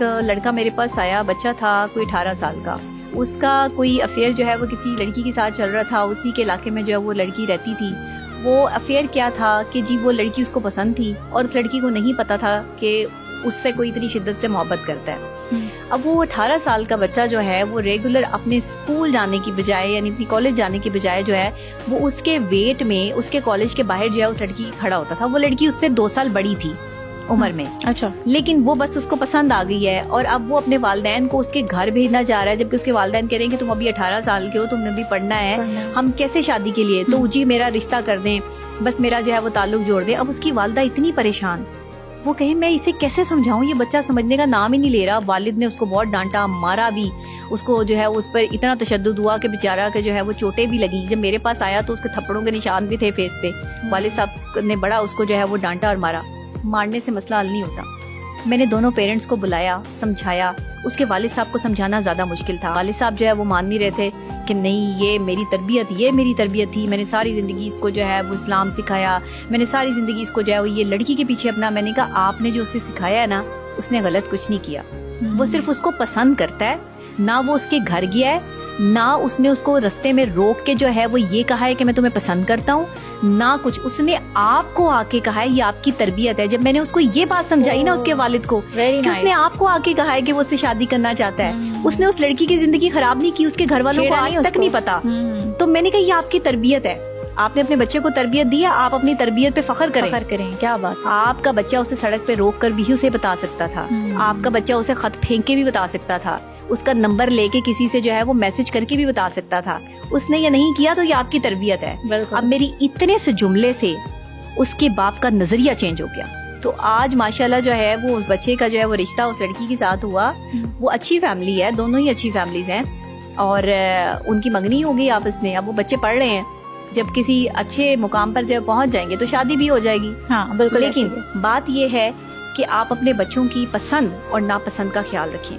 ایک لڑکا میرے پاس آیا, بچہ تھا کوئی 18 سال کا, اس کا کوئی افیئر جو ہے وہ کسی لڑکی کے ساتھ چل رہا تھا, اسی کے علاقے میں جو ہے وہ لڑکی رہتی تھی. وہ افیئر کیا تھا کہ جی وہ لڑکی اس کو پسند تھی اور اس لڑکی کو نہیں پتا تھا کہ اس سے کوئی اتنی شدت سے محبت کرتا ہے. اب وہ 18 سال کا بچہ جو ہے وہ ریگولر اپنے اسکول جانے کی بجائے یعنی اپنی کالج جانے کی بجائے جو ہے وہ اس کے ویٹ میں اس کے کالج کے باہر جو ہے اس لڑکی کھڑا ہوتا تھا. وہ لڑکی اس سے 2 سال بڑی تھی عمر میں, اچھا, لیکن وہ بس اس کو پسند آ گئی ہے اور اب وہ اپنے والدین کو اس کے گھر بھیجنا چاہ رہا ہے, جبکہ اس کے والدین کہہ رہے ہیں کہ تم ابھی 18 سال کے ہو, تم نے بھی پڑھنا ہے, ہم کیسے شادی کے لیے, تو جی میرا رشتہ کر دیں, بس میرا جو ہے وہ تعلق جوڑ دیں. اب اس کی والدہ اتنی پریشان, وہ کہیں میں اسے کیسے سمجھاؤں, یہ بچہ سمجھنے کا نام ہی نہیں لے رہا. والد نے اس کو بہت ڈانٹا, مارا بھی, اس کو جو ہے اس پر اتنا تشدد ہوا کہ بیچارہ کہ جو ہے وہ چوٹیں بھی لگی. جب میرے پاس آیا تو اس کے تھپڑوں کے نشان بھی تھے فیس پہ. والد صاحب نے بڑا اس کو جو ہے وہ ڈانٹا اور مارا. مارنے سے مسئلہ حل نہیں ہوتا. میں نے دونوں پیرنٹس کو بلایا, سمجھایا. اس کے والد صاحب کو سمجھانا زیادہ مشکل تھا. والد صاحب جو ہے وہ مان نہیں رہے تھے کہ نہیں یہ میری تربیت تھی, میں نے ساری زندگی اس کو جو ہے وہ اسلام سکھایا, میں نے ساری زندگی اس کو جو ہے وہ یہ لڑکی کے پیچھے اپنا. میں نے کہا آپ نے جو اسے سکھایا ہے نا, اس نے غلط کچھ نہیں کیا. وہ صرف اس کو پسند کرتا ہے, نہ وہ اس کے گھر گیا ہے, نہ اس نے اس کو رستے میں روک کے جو ہے وہ یہ کہا ہے کہ میں تمہیں پسند کرتا ہوں, نہ کچھ. اس نے آپ کو آ کے کہا ہے یہ آپ کی تربیت ہے. جب میں نے اس کو یہ بات سمجھائی نا اس کے والد کو کہ اس نے آپ کو آ کے کہا ہے کہ وہ اس سے شادی کرنا چاہتا ہے, اس نے اس لڑکی کی زندگی خراب نہیں کی, اس کے گھر والوں کو آج تک نہیں پتا. تو میں نے کہا یہ آپ کی تربیت ہے, آپ نے اپنے بچے کو تربیت دی ہے, آپ اپنی تربیت پہ فخر کریں. کیا بات. آپ کا بچہ اسے سڑک پہ روک کر بھی اسے بتا سکتا تھا, آپ کا بچہ اسے خط پھینک کے بھی بتا سکتا تھا, اس کا نمبر لے کے کسی سے جو ہے وہ میسج کر کے بھی بتا سکتا تھا. اس نے یہ نہیں کیا تو یہ آپ کی تربیت ہے. اب میری اتنے سے جملے سے اس کے باپ کا نظریہ چینج ہو گیا. تو آج ماشاءاللہ جو ہے وہ اس بچے کا جو ہے وہ رشتہ اس لڑکی کے ساتھ ہوا. وہ اچھی فیملی ہے, دونوں ہی اچھی فیملیز ہیں, اور ان کی منگنی ہو گئی آپس میں. اب وہ بچے پڑھ رہے ہیں, جب کسی اچھے مقام پر جب پہنچ جائیں گے تو شادی بھی ہو جائے گی. ہاں بالکل. لیکن بات یہ ہے کہ آپ اپنے بچوں کی پسند اور ناپسند کا خیال رکھیں.